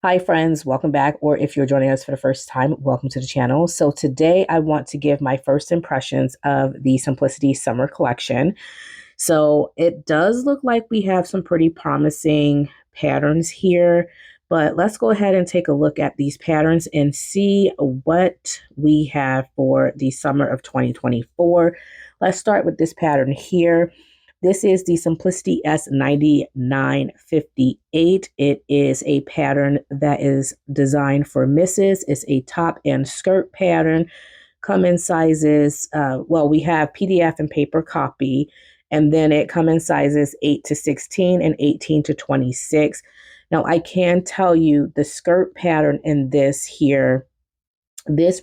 Hi friends, welcome back, or if you're joining us for the first time, welcome to the channel. So today I want to give my first impressions of the Simplicity Summer Collection. So it does look like we have some pretty promising patterns here, but let's go ahead and take a look at these patterns and see what we have for the summer of 2024. Let's start with this pattern here. This is the Simplicity S9958. It is a pattern that is designed for misses. It's a top and skirt pattern. Come in sizes, we have PDF and paper copy, and then it come in sizes 8 to 16 and 18 to 26. Now, I can tell you the skirt pattern in this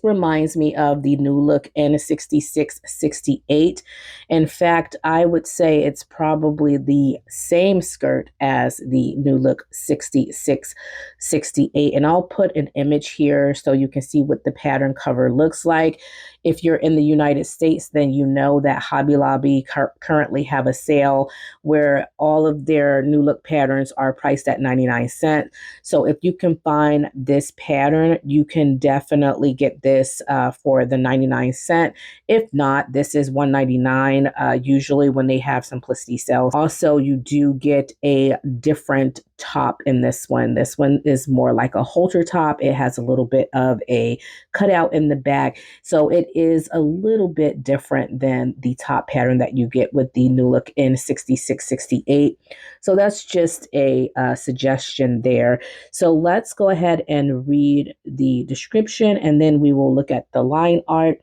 reminds me of the New Look N6668. In fact, I would say it's probably the same skirt as the New Look 6668. And I'll put an image here so you can see what the pattern cover looks like. If you're in the United States, then you know that Hobby Lobby currently have a sale where all of their New Look patterns are priced at 99 cents. So if you can find this pattern, you can definitely get this for the 99 cent. If not, this is $199 usually when they have Simplicity sales. Also, you do get a different top in this one. This one is more like a halter top. It has a little bit of a cutout in the back. So it is a little bit different than the top pattern that you get with the New Look N6668. So that's just a suggestion there. So let's go ahead and read the description, and then we will look at the line art.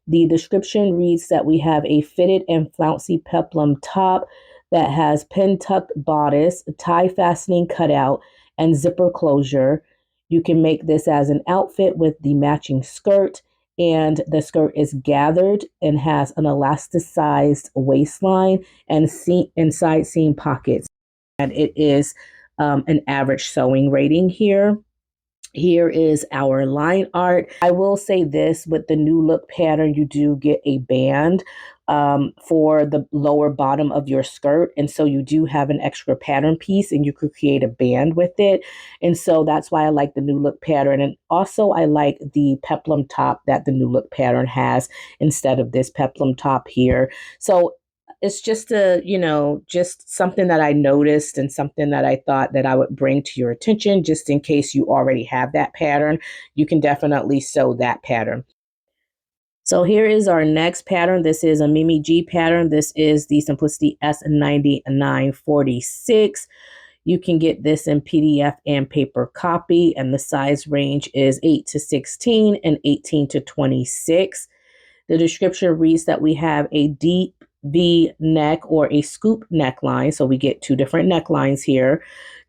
The description reads that we have a fitted and flouncy peplum top that has pin tucked bodice, tie fastening cutout, and zipper closure. You can make this as an outfit with the matching skirt, and the skirt is gathered and has an elasticized waistline and side seam pockets. And it is an average sewing rating here. Here is our line art. I will say this, with the New Look pattern, you do get a band for the lower bottom of your skirt. And so you do have an extra pattern piece and you could create a band with it. And so that's why I like the New Look pattern. And also I like the peplum top that the New Look pattern has instead of this peplum top here. So it's just just something that I noticed and something that I thought that I would bring to your attention, just in case you already have that pattern. You can definitely sew that pattern. So here is our next pattern. This is a Mimi G pattern. This is the Simplicity S9946. You can get this in PDF and paper copy, and the size range is 8 to 16 and 18 to 26. The description reads that we have a deep V neck or a scoop neckline. So we get two different necklines here.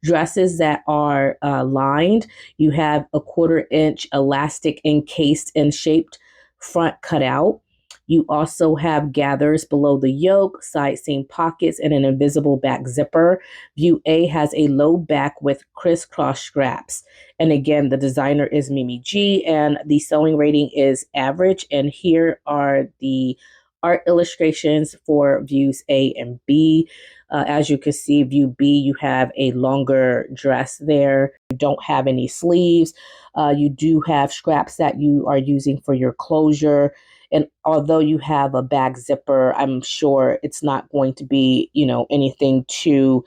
Dresses that are lined. You have a 1/4 inch elastic encased and shaped front cutout. You also have gathers below the yoke, side seam pockets, and an invisible back zipper. View A has a low back with crisscross straps. And again, the designer is Mimi G, and the sewing rating is average. And here are the art illustrations for views A and B. As you can see, view B, you have a longer dress there. You don't have any sleeves. You do have straps that you are using for your closure. And although you have a back zipper, I'm sure it's not going to be, anything too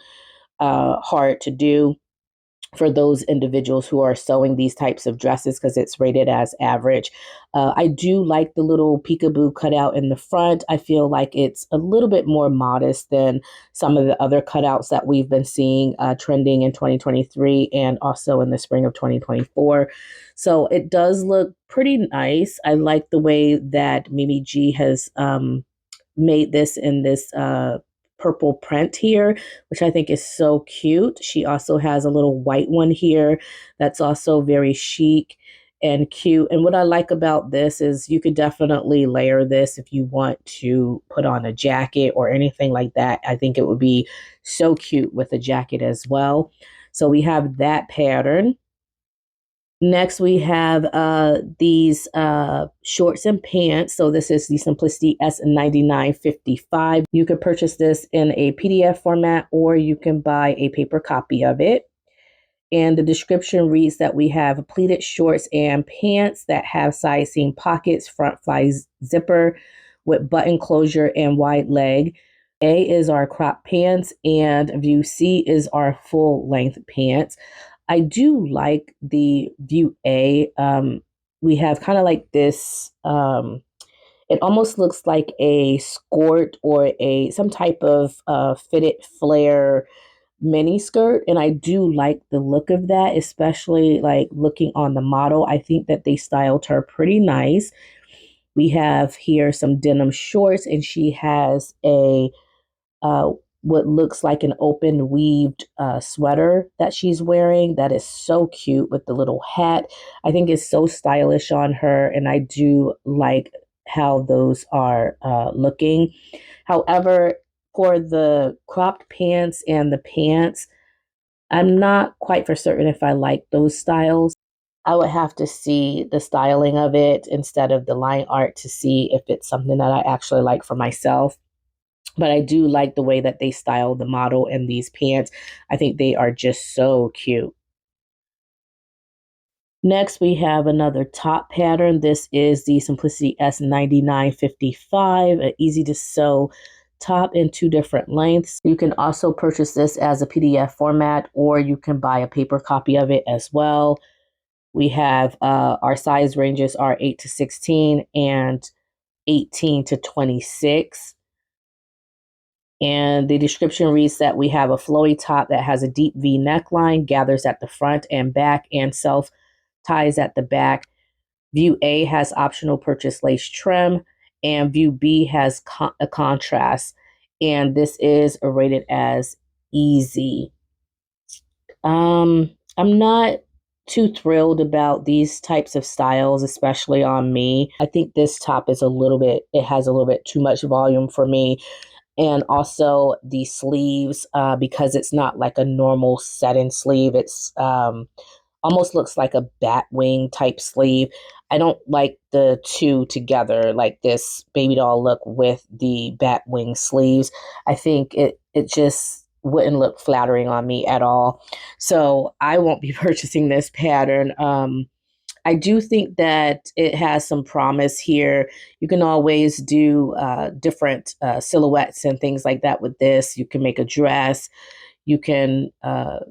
hard to do for those individuals who are sewing these types of dresses, because it's rated as average. I do like the little peekaboo cutout in the front. I feel like it's a little bit more modest than some of the other cutouts that we've been seeing trending in 2023 and also in the spring of 2024. So it does look pretty nice. I like the way that Mimi G has made this in this purple print here, which I think is so cute. She also has a little white one here that's also very chic and cute. And what I like about this is you could definitely layer this if you want to put on a jacket or anything like that. I think it would be so cute with a jacket as well. So we have that pattern. Next, we have these shorts and pants. So this is the Simplicity S9955. You can purchase this in a PDF format, or you can buy a paper copy of it. And the description reads that we have pleated shorts and pants that have side seam pockets, front fly zipper with button closure and wide leg. A is our crop pants, and view C is our full length pants. I do like the view A. We have kind of like this, it almost looks like a skirt or some type of fitted flare mini skirt, and I do like the look of that, especially like looking on the model. I think that they styled her pretty nice. We have here some denim shorts, and she has a uh, what looks like an open weaved sweater that she's wearing. That is so cute with the little hat. I think it's so stylish on her, and I do like how those are looking. However, for the cropped pants and the pants, I'm not quite for certain if I like those styles. I would have to see the styling of it instead of the line art to see if it's something that I actually like for myself. But I do like the way that they style the model and these pants. I think they are just so cute. Next, we have another top pattern. This is the Simplicity S9955, an easy to sew top in 2 different lengths. You can also purchase this as a PDF format, or you can buy a paper copy of it as well. We have our size ranges are 8 to 16 and 18 to 26. And the description reads that we have a flowy top that has a deep V neckline, gathers at the front and back, and self ties at the back. View A has optional purchase lace trim, and view B has a contrast. And this is rated as easy. I'm not too thrilled about these types of styles, especially on me. I think this top is it has a little bit too much volume for me. And also the sleeves, because it's not like a normal set-in sleeve. It's almost looks like a bat wing type sleeve. I don't like the two together, like this baby doll look with the bat wing sleeves. I think it just wouldn't look flattering on me at all. So I won't be purchasing this pattern. I do think that it has some promise here. You can always do different silhouettes and things like that with this. You can make a dress. You can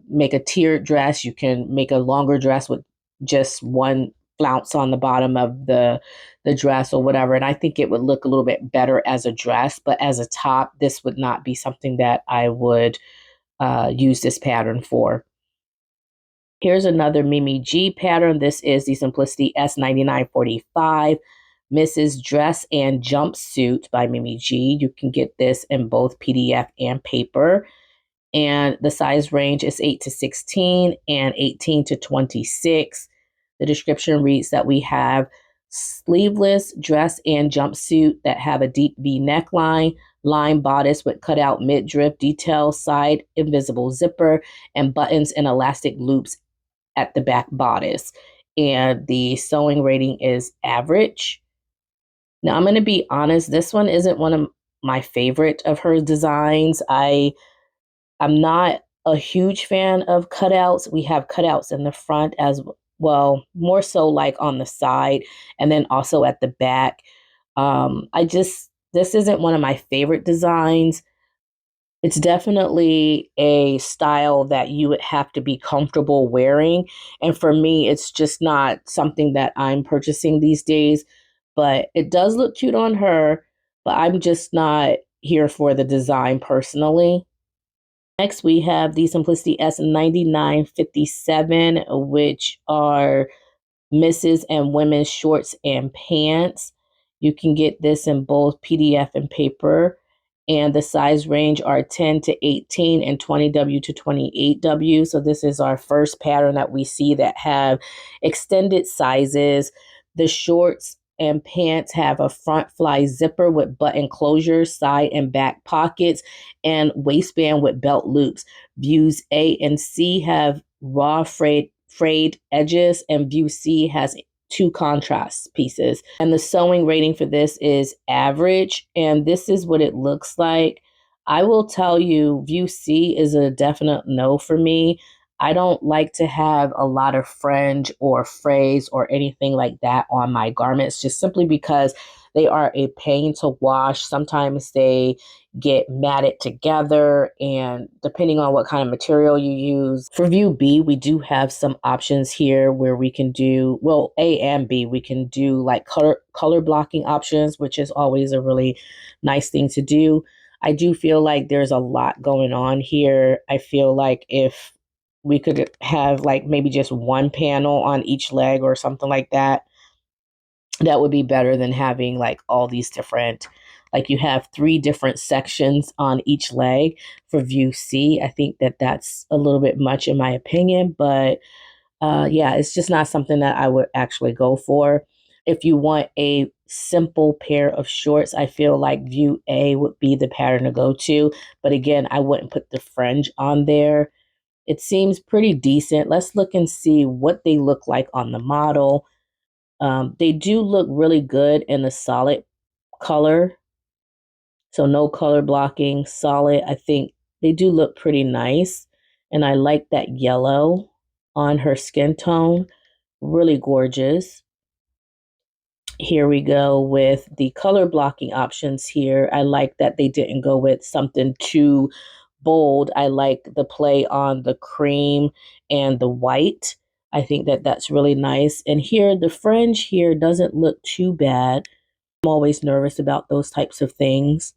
make a tiered dress. You can make a longer dress with just one flounce on the bottom of the dress or whatever. And I think it would look a little bit better as a dress, but as a top, this would not be something that I would use this pattern for. Here's another Mimi G pattern. This is the Simplicity S9945 Mrs. Dress and Jumpsuit by Mimi G. You can get this in both PDF and paper. And the size range is 8 to 16 and 18 to 26. The description reads that we have sleeveless dress and jumpsuit that have a deep V neckline, line bodice with cutout midriff detail, side invisible zipper, and buttons and elastic loops at the back bodice. And the sewing rating is average. Now, I'm going to be honest, this one isn't one of my favorite of her designs. I'm not a huge fan of cutouts. We have cutouts in the front as well, more so like on the side, and then also at the back. This isn't one of my favorite designs. It's definitely a style that you would have to be comfortable wearing. And for me, it's just not something that I'm purchasing these days. But it does look cute on her, but I'm just not here for the design personally. Next, we have the Simplicity S9957, which are Mrs. and women's shorts and pants. You can get this in both PDF and paper. And the size range are 10 to 18 and 20W to 28W. So this is our first pattern that we see that have extended sizes. The shorts and pants have a front fly zipper with button closures, side and back pockets, and waistband with belt loops. Views A and C have raw frayed edges, and view C has 2 contrast pieces. And the sewing rating for this is average, and this is what it looks like. I will tell you, view C is a definite no for me. I don't like to have a lot of fringe or frays or anything like that on my garments, just simply because they are a pain to wash. Sometimes they get matted together, and depending on what kind of material you use. For view B, we do have some options here where we can do, well, A and B, we can do like color blocking options, which is always a really nice thing to do. I do feel like there's a lot going on here. I feel like if we could have like maybe just one panel on each leg or something like that, that would be better than having like all these different, like you have 3 different sections on each leg for view C. I think that that's a little bit much in my opinion, but yeah, it's just not something that I would actually go for. If you want a simple pair of shorts, I feel like view A would be the pattern to go to. But again, I wouldn't put the fringe on there. It seems pretty decent. Let's look and see what they look like on the model. They do look really good in a solid color. So no color blocking, solid. I think they do look pretty nice. And I like that yellow on her skin tone. Really gorgeous. Here we go with the color blocking options here. I like that they didn't go with something too bold. I like the play on the cream and the white. I think that that's really nice. And here, the fringe here doesn't look too bad. I'm always nervous about those types of things.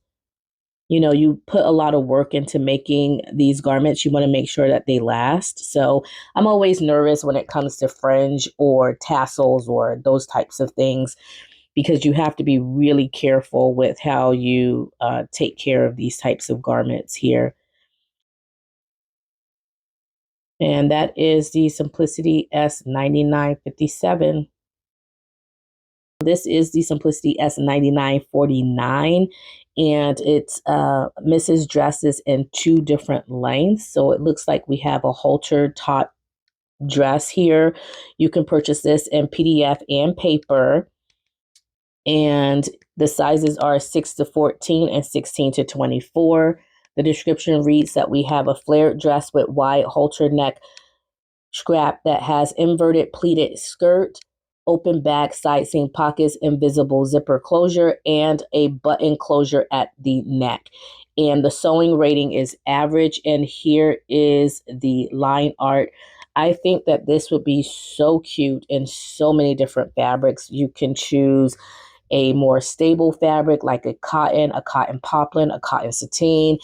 You know, you put a lot of work into making these garments. You want to make sure that they last. So I'm always nervous when it comes to fringe or tassels or those types of things, because you have to be really careful with how you take care of these types of garments here. And that is the Simplicity S9957. This is the Simplicity S9949, and it's Mrs. Dresses in 2 different lengths. So it looks like we have a halter top dress here. You can purchase this in PDF and paper, and the sizes are 6 to 14 and 16 to 24. The description reads that we have a flared dress with wide halter neck scrap that has inverted pleated skirt, open back, side seam pockets, invisible zipper closure, and a button closure at the neck. And the sewing rating is average. And here is the line art. I think that this would be so cute in so many different fabrics. You can choose a more stable fabric like a cotton poplin, a cotton sateen.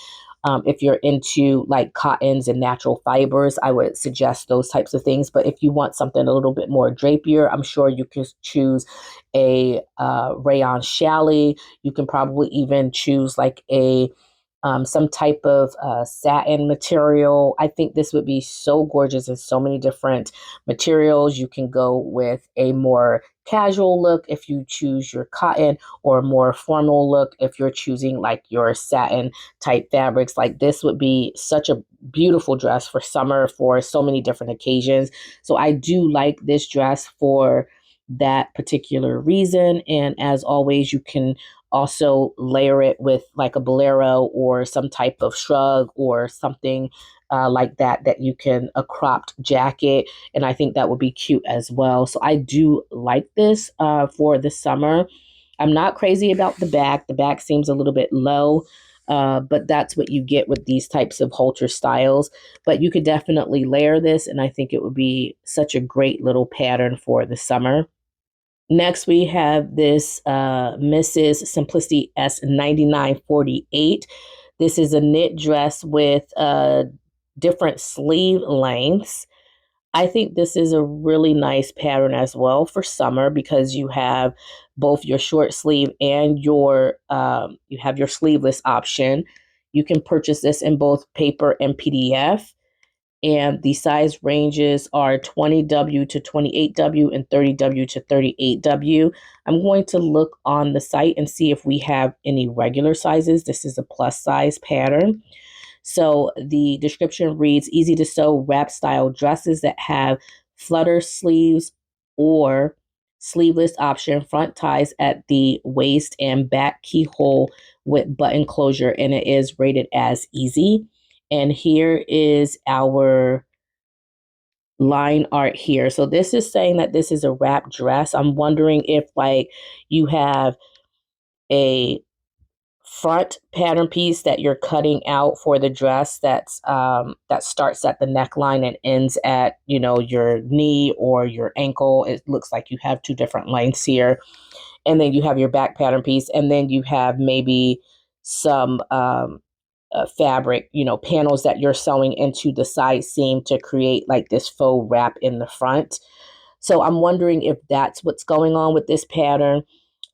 If you're into like cottons and natural fibers, I would suggest those types of things. But if you want something a little bit more drapier, I'm sure you can choose a rayon challis. You can probably even choose like a some type of satin material. I think this would be so gorgeous in so many different materials. You can go with a more casual look if you choose your cotton, or a more formal look if you're choosing like your satin type fabrics. Like this would be such a beautiful dress for summer for so many different occasions. So I do like this dress for that particular reason. And as always, you can also layer it with like a bolero or some type of shrug or something like that, that you can, a cropped jacket. And I think that would be cute as well. So I do like this for the summer. I'm not crazy about the back. The back seems a little bit low, but that's what you get with these types of halter styles. But you could definitely layer this, and I think it would be such a great little pattern for the summer. Next, we have this Mrs. Simplicity S9948. This is a knit dress with different sleeve lengths. I think this is a really nice pattern as well for summer, because you have both your short sleeve and you have your sleeveless option. You can purchase this in both paper and PDF. And the size ranges are 20W to 28W and 30W to 38W. I'm going to look on the site and see if we have any regular sizes. This is a plus size pattern. So the description reads, easy to sew wrap style dresses that have flutter sleeves or sleeveless option, front ties at the waist and back keyhole with button closure, and it is rated as easy. And here is our line art here. So this is saying that this is a wrap dress. I'm wondering if like you have a front pattern piece that you're cutting out for the dress that's that starts at the neckline and ends at, you know, your knee or your ankle. It looks like you have two different lengths here. And then you have your back pattern piece, and then you have maybe some fabric, you know, panels that you're sewing into the side seam to create like this faux wrap in the front. So I'm wondering if that's what's going on with this pattern.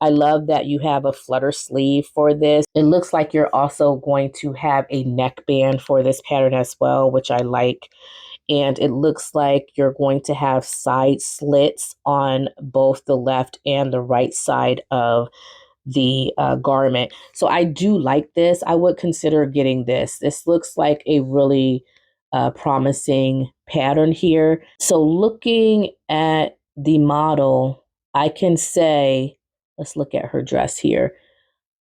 I love that you have a flutter sleeve for this. It looks like you're also going to have a neckband for this pattern as well, which I like. And it looks like you're going to have side slits on both the left and the right side of the garment. So I do like this. I would consider getting this. This looks like a really promising pattern here. So looking at the model, I can say, let's look at her dress here.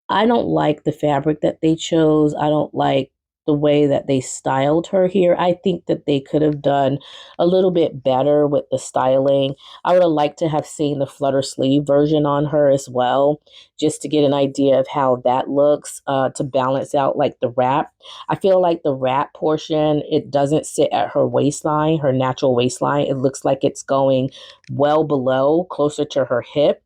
I don't like the fabric that they chose. I don't like the way that they styled her here. I think that they could have done a little bit better with the styling. I would have liked to have seen the flutter sleeve version on her as well, just to get an idea of how that looks to balance out like the wrap. I feel like the wrap portion, it doesn't sit at her waistline, her natural waistline. It looks like it's going well below, closer to her hip.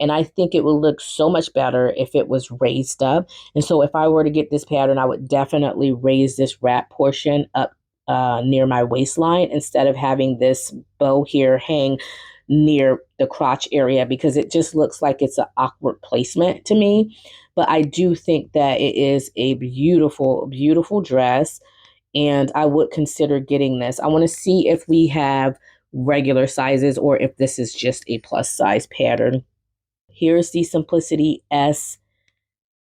And I think it would look so much better if it was raised up. And so if I were to get this pattern, I would definitely raise this wrap portion up near my waistline instead of having this bow here hang near the crotch area, because it just looks like it's an awkward placement to me. But I do think that it is a beautiful, beautiful dress, and I would consider getting this. I want to see if we have regular sizes or if this is just a plus size pattern. Here's the Simplicity S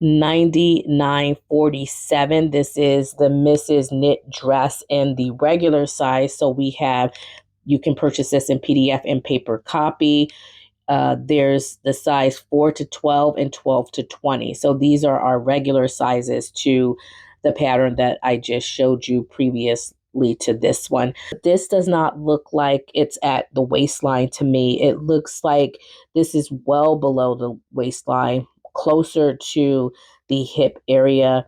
9947. This is the Mrs. Knit dress in the regular size. So we have, you can purchase this in PDF and paper copy. There's the size 4 to 12 and 12 to 20. So these are our regular sizes to the pattern that I just showed you previously to this one. This does not look like it's at the waistline to me. It looks like this is well below the waistline, closer to the hip area,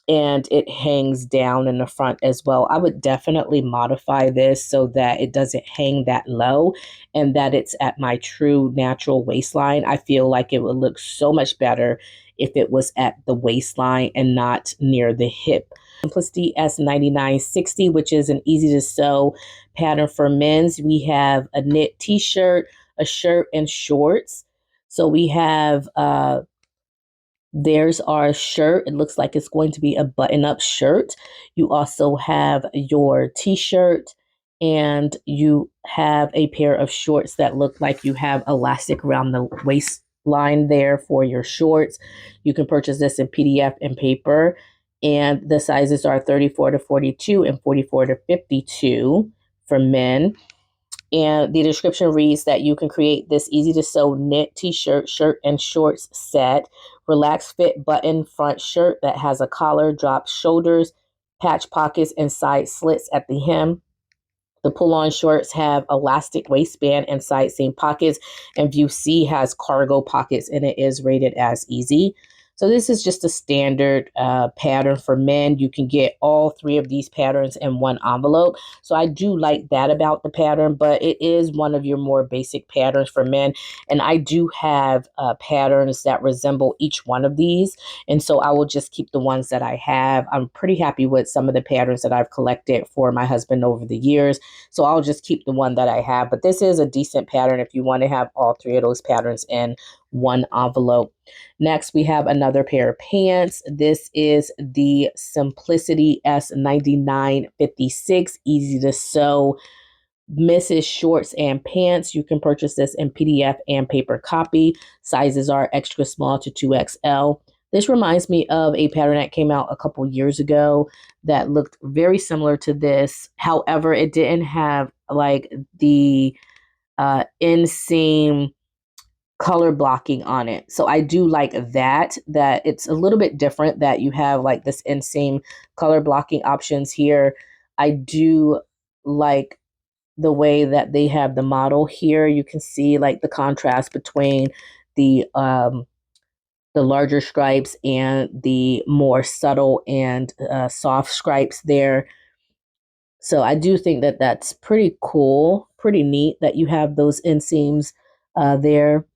and it hangs down in the front as well. I would definitely modify this so that it doesn't hang that low and that it's at my true natural waistline. I feel like it would look so much better if it was at the waistline and not near the hip. Simplicity S9960, which is an easy to sew pattern for men's. We have a knit t-shirt, a shirt, and shorts. So we have there's our shirt. It looks like it's going to be a button-up shirt. You also have your t-shirt, and you have a pair of shorts that look like you have elastic around the waistline there for your shorts. You can purchase this in PDF and paper, and the sizes are 34 to 42 and 44 to 52 for men. And the description reads that you can create this easy to sew knit t-shirt, shirt, and shorts set. Relaxed fit button front shirt that has a collar, drop shoulders, patch pockets, and side slits at the hem. The pull-on shorts have elastic waistband and side seam pockets, and view C has cargo pockets, and it is rated as easy. So this is just a standard pattern for men. You can get all three of these patterns in one envelope. So I do like that about the pattern, but it is one of your more basic patterns for men. And I do have patterns that resemble each one of these. And so I will just keep the ones that I have. I'm pretty happy with some of the patterns that I've collected for my husband over the years. So I'll just keep the one that I have. But this is a decent pattern if you want to have all three of those patterns in one envelope. Next, we have another pair of pants. This is the Simplicity S9956, easy to sew Mrs. Shorts and Pants. You can purchase this in PDF and paper copy. Sizes are extra small to 2XL. This reminds me of a pattern that came out a couple years ago that looked very similar to this. However, it didn't have like the inseam color blocking on it. So I do like that it's a little bit different, that you have like this inseam color blocking options here. I do like the way that they have the model here. You can see like the contrast between the larger stripes and the more subtle and soft stripes there. So I do think that that's pretty cool, pretty neat that you have those inseams there.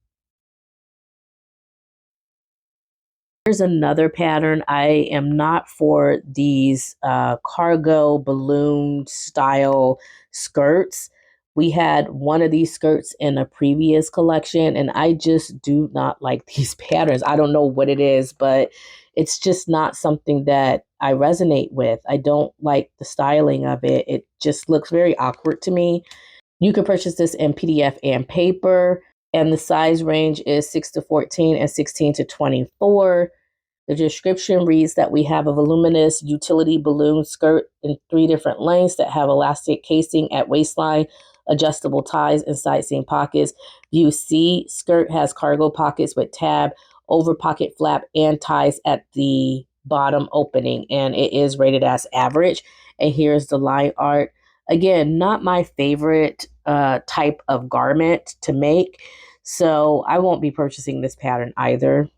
Here's another pattern. I am not for these cargo balloon style skirts. We had one of these skirts in a previous collection, and I just do not like these patterns. I don't know what it is, but it's just not something that I resonate with. I don't like the styling of it. It just looks very awkward to me. You can purchase this in PDF and paper, and the size range is 6 to 14 and 16 to 24. The description reads that we have a voluminous utility balloon skirt in 3 different lengths that have elastic casing at waistline, adjustable ties, and side seam pockets. View C, skirt has cargo pockets with tab, over pocket flap, and ties at the bottom opening, and it is rated as average. And here's the line art. Again, not my favorite type of garment to make, so I won't be purchasing this pattern either.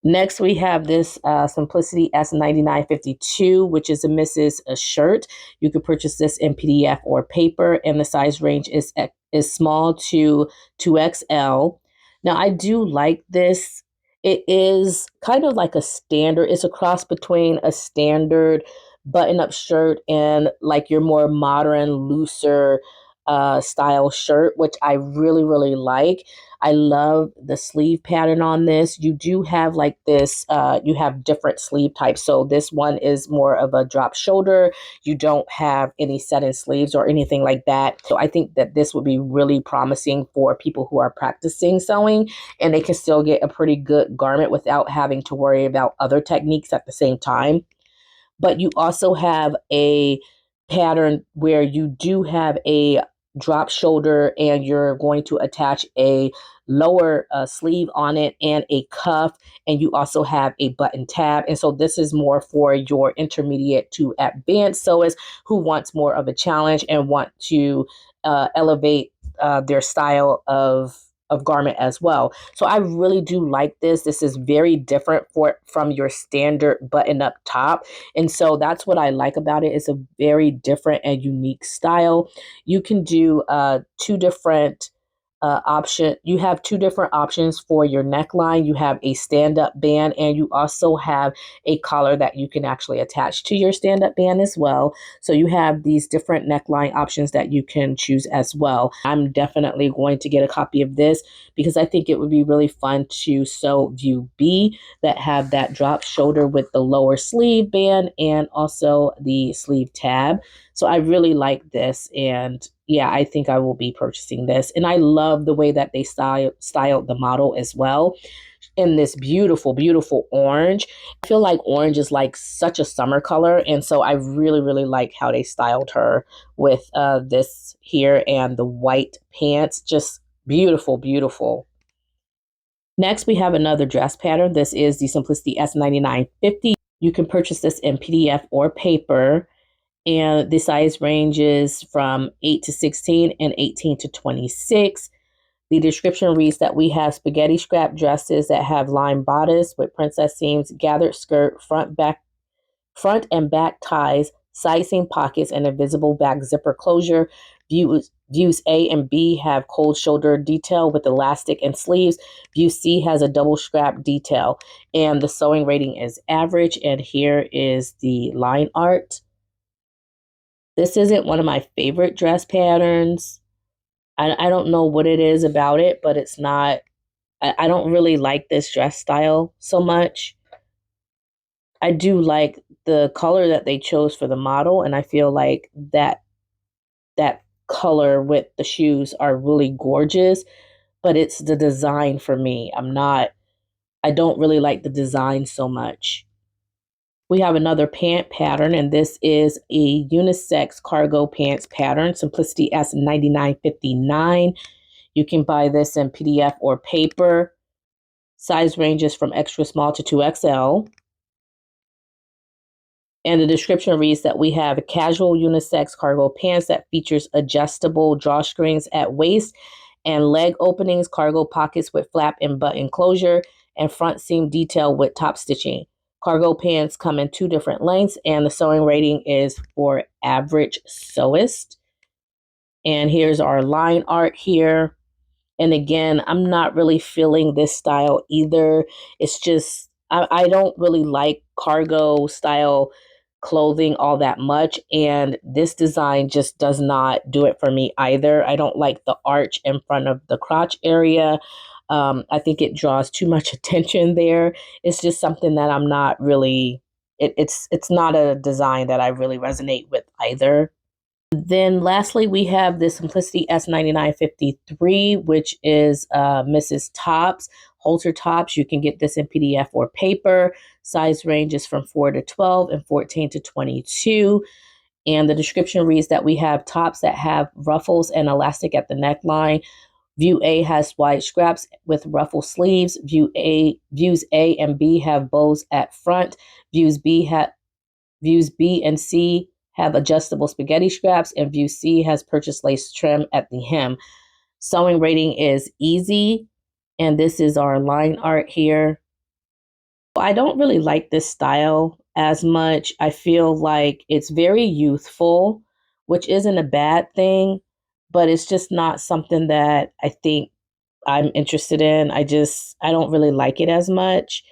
Next, we have this Simplicity S9952, which is a Mrs. shirt. You could purchase this in PDF or paper, and the size range is small to 2XL. Now, I do like this. It is kind of like a standard. It's a cross between a standard button-up shirt and like your more modern, looser style shirt, which I really, really like. I love the sleeve pattern on this. You do have like this, you have different sleeve types. So this one is more of a drop shoulder. You don't have any set-in sleeves or anything like that. So I think that this would be really promising for people who are practicing sewing, and they can still get a pretty good garment without having to worry about other techniques at the same time. But you also have a pattern where you do have a drop shoulder and you're going to attach a lower sleeve on it and a cuff, and you also have a button tab. And so this is more for your intermediate to advanced sewers who wants more of a challenge and want to elevate their style of garment as well. So I really do like this. This is very different from your standard button up top. And so that's what I like about it. It's a very different and unique style. You can do two different option. You have two different options for your neckline. You have a stand-up band, and you also have a collar that you can actually attach to your stand-up band as well. So you have these different neckline options that you can choose as well. I'm definitely going to get a copy of this because I think it would be really fun to sew view B that have that drop shoulder with the lower sleeve band and also the sleeve tab. So I really like this, and yeah, I think I will be purchasing this. And I love the way that they styled the model as well in this beautiful, beautiful orange. I feel like orange is like such a summer color, and so I really, really like how they styled her with this here and the white pants. Just beautiful, beautiful. Next, we have another dress pattern. This is the Simplicity S9950. You can purchase this in PDF or paper, and the size ranges from 8 to 16 and 18 to 26. The description reads that we have spaghetti strap dresses that have lined bodice with princess seams, gathered skirt, front and back ties, side seam pockets, and a visible back zipper closure. Views A and B have cold shoulder detail with elastic and sleeves. View C has a double strap detail, and the sewing rating is average. And here is the line art. This isn't one of my favorite dress patterns. I don't know what it is about it, but it's not, I don't really like this dress style so much. I do like the color that they chose for the model, and I feel like that color with the shoes are really gorgeous, but it's the design for me. I don't really like the design so much. We have another pant pattern, and this is a unisex cargo pants pattern, Simplicity S9959. You can buy this in PDF or paper. Size ranges from extra small to 2XL. And the description reads that we have a casual unisex cargo pants that features adjustable drawstrings at waist and leg openings, cargo pockets with flap and button closure, and front seam detail with top stitching. Cargo pants come in 2 different lengths, and the sewing rating is for average sewist. And here's our line art here. And again, I'm not really feeling this style either. It's just, I don't really like cargo style clothing all that much. And this design just does not do it for me either. I don't like the arch in front of the crotch area. I think it draws too much attention there. It's just something that I'm not really, it's not a design that I really resonate with either. Then lastly, we have the Simplicity S9953, which is Mrs. Tops, halter tops. You can get this in PDF or paper. Size range is from 4 to 12 and 14 to 22. And the description reads that we have tops that have ruffles and elastic at the neckline. View A has wide scraps with ruffle sleeves. Views A and B have bows at front. Views B and C have adjustable spaghetti straps, and view C has purchased lace trim at the hem. Sewing rating is easy, and this is our line art here. I don't really like this style as much. I feel like it's very youthful, which isn't a bad thing, but it's just not something that I think I'm interested in. I don't really like it as much.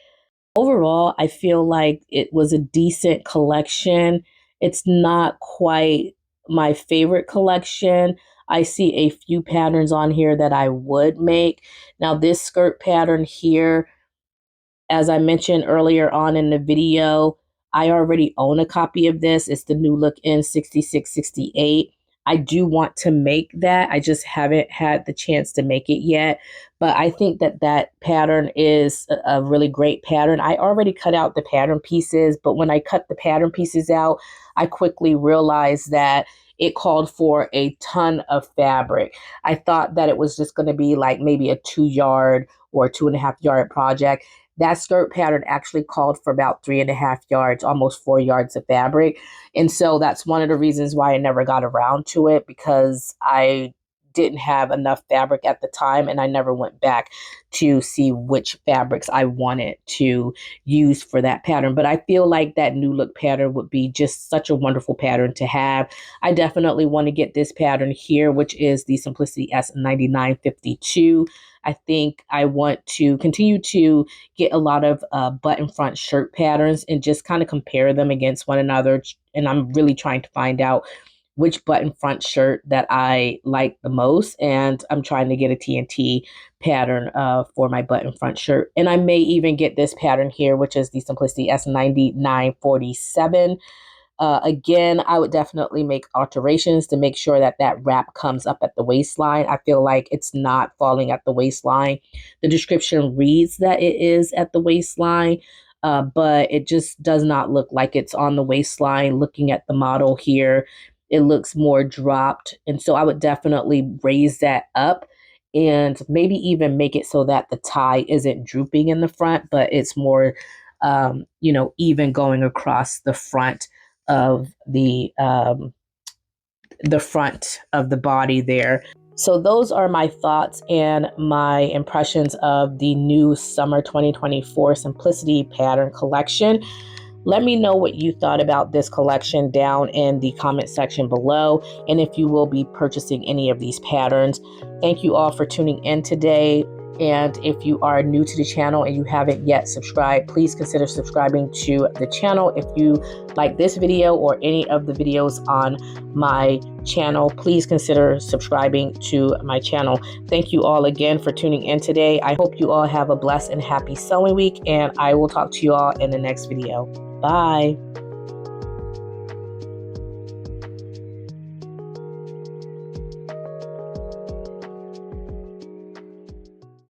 Overall, I feel like it was a decent collection. It's not quite my favorite collection. I see a few patterns on here that I would make. Now, this skirt pattern here, as I mentioned earlier on in the video, I already own a copy of this. It's the New Look in 6668. I do want to make that. I just haven't had the chance to make it yet. But I think that that pattern is a really great pattern. I already cut out the pattern pieces, but when I cut the pattern pieces out, I quickly realized that it called for a ton of fabric. I thought that it was just going to be like maybe a 2-yard or 2.5-yard project. That skirt pattern actually called for about 3.5 yards, almost 4 yards of fabric. And so that's one of the reasons why I never got around to it, because I didn't have enough fabric at the time, and I never went back to see which fabrics I wanted to use for that pattern. But I feel like that New Look pattern would be just such a wonderful pattern to have. I definitely want to get this pattern here, which is the Simplicity S9952. I think I want to continue to get a lot of button front shirt patterns and just kind of compare them against one another. And I'm really trying to find out which button front shirt that I like the most. And I'm trying to get a TNT pattern for my button front shirt. And I may even get this pattern here, which is the Simplicity S9947. Again, I would definitely make alterations to make sure that that wrap comes up at the waistline. I feel like it's not falling at the waistline. The description reads that it is at the waistline, but it just does not look like it's on the waistline. Looking at the model here, it looks more dropped. And so I would definitely raise that up and maybe even make it so that the tie isn't drooping in the front, but it's more, even going across the front of the front of the body there. So those are my thoughts and my impressions of the new summer 2024 Simplicity pattern collection. Let me know what you thought about this collection down in the comment section below, and if you will be purchasing any of these patterns. Thank you all for tuning in today. And if you are new to the channel and you haven't yet subscribed, please consider subscribing to the channel. If you like this video or any of the videos on my channel, please consider subscribing to my channel. Thank you all again for tuning in today. I hope you all have a blessed and happy sewing week, and I will talk to you all in the next video. Bye.